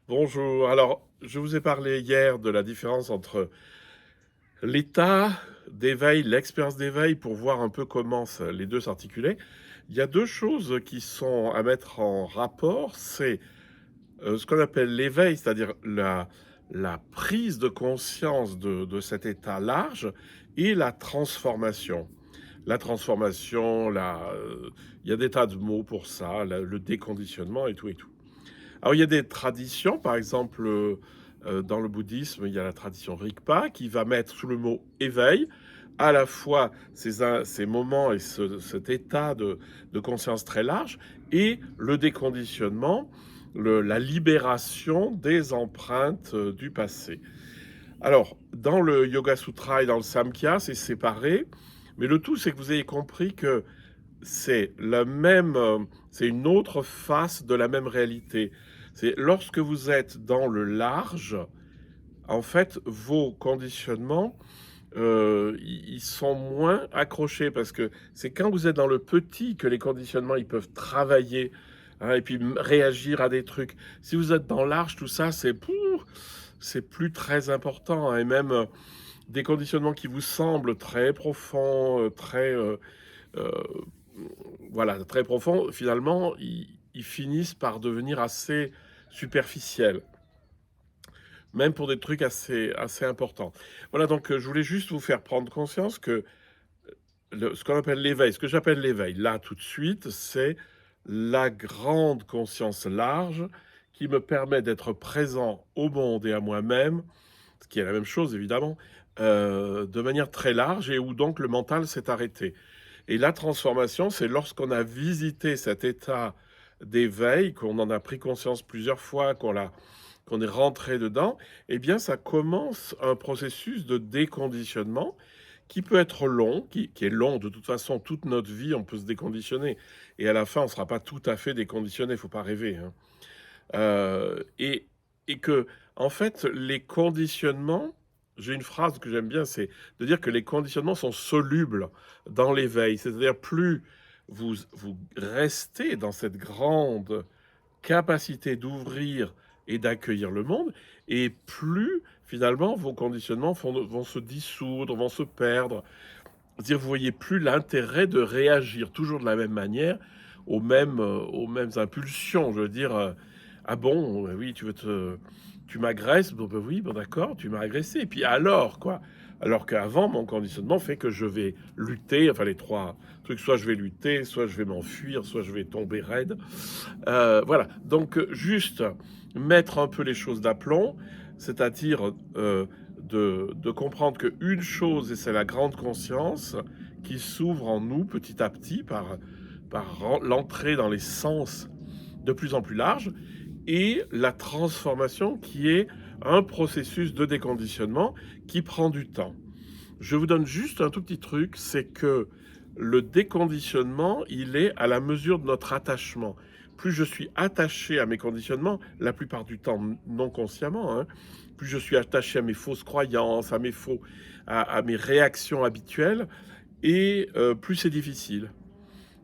Bonjour. Alors, je vous ai parlé hier de la différence entre l'état d'éveil, l'expérience d'éveil, pour voir un peu comment les deux s'articulaient. Il y a deux choses qui sont à mettre en rapport. C'est ce qu'on appelle l'éveil, c'est-à-dire la prise de conscience de cet état large, et la transformation. La transformation, il y a des tas de mots pour ça, le déconditionnement et tout et tout. Alors, il y a des traditions, par exemple, dans le bouddhisme, il y a la tradition Rigpa qui va mettre sous le mot éveil à la fois ces moments et cet état de conscience très large et le déconditionnement, la libération des empreintes du passé. Alors, dans le Yoga Sutra et dans le Samkhya, c'est séparé, mais le tout, c'est que vous ayez compris que c'est une autre face de la même réalité. C'est lorsque vous êtes dans le large, en fait, vos conditionnements, ils sont moins accrochés parce que c'est quand vous êtes dans le petit que les conditionnements, ils peuvent travailler, hein, et puis réagir à des trucs. Si vous êtes dans le large, tout ça, c'est plus très important, hein, et même des conditionnements qui vous semblent très profonds, euh, voilà, très profonds, finalement, ils finissent par devenir assez superficiels, même pour des trucs assez importants. Voilà, donc je voulais juste vous faire prendre conscience que ce qu'on appelle l'éveil, ce que j'appelle l'éveil, là, tout de suite, c'est la grande conscience large qui me permet d'être présent au monde et à moi-même, ce qui est la même chose, évidemment, de manière très large et où donc le mental s'est arrêté. Et la transformation, c'est lorsqu'on a visité cet état d'éveil, qu'on en a pris conscience plusieurs fois, qu'on est rentré dedans, eh bien, ça commence un processus de déconditionnement qui peut être long, qui est long. De toute façon, toute notre vie, on peut se déconditionner. Et à la fin, on ne sera pas tout à fait déconditionné, il ne faut pas rêver, hein. Et que, en fait, les conditionnements, j'ai une phrase que j'aime bien, c'est de dire que les conditionnements sont solubles dans l'éveil. C'est-à-dire, plus vous restez dans cette grande capacité d'ouvrir et d'accueillir le monde, et plus, finalement, vos conditionnements vont se dissoudre, vont se perdre. C'est-à-dire, vous voyez plus l'intérêt de réagir toujours de la même manière aux mêmes impulsions. Je veux dire, ah bon, oui, tu m'agresses, bon, ben oui, bon d'accord, tu m'as agressé. Et puis alors, quoi? Alors qu'avant, mon conditionnement fait que je vais lutter, enfin les trois trucs, soit je vais lutter, soit je vais m'enfuir, soit je vais tomber raide. Voilà, donc juste mettre un peu les choses d'aplomb, c'est-à-dire de comprendre qu'une chose, et c'est la grande conscience qui s'ouvre en nous petit à petit par l'entrée dans les sens de plus en plus large, et la transformation qui est un processus de déconditionnement qui prend du temps. Je vous donne juste un tout petit truc, c'est que le déconditionnement, il est à la mesure de notre attachement. Plus je suis attaché à mes conditionnements, la plupart du temps non consciemment, hein, plus je suis attaché à mes fausses croyances, à mes réactions habituelles, et plus c'est difficile.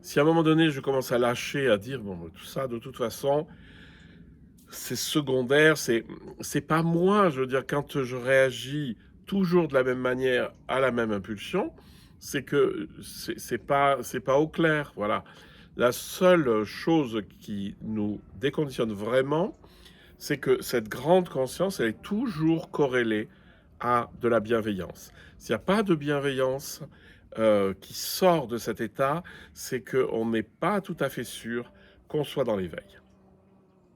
Si à un moment donné je commence à lâcher, à dire bon, tout ça de toute façon, c'est secondaire, c'est pas moi. Je veux dire, quand je réagis toujours de la même manière à la même impulsion, c'est que c'est pas au clair. Voilà. La seule chose qui nous déconditionne vraiment, c'est que cette grande conscience, elle est toujours corrélée à de la bienveillance. S'il n'y a pas de bienveillance qui sort de cet état, c'est qu'on n'est pas tout à fait sûr qu'on soit dans l'éveil.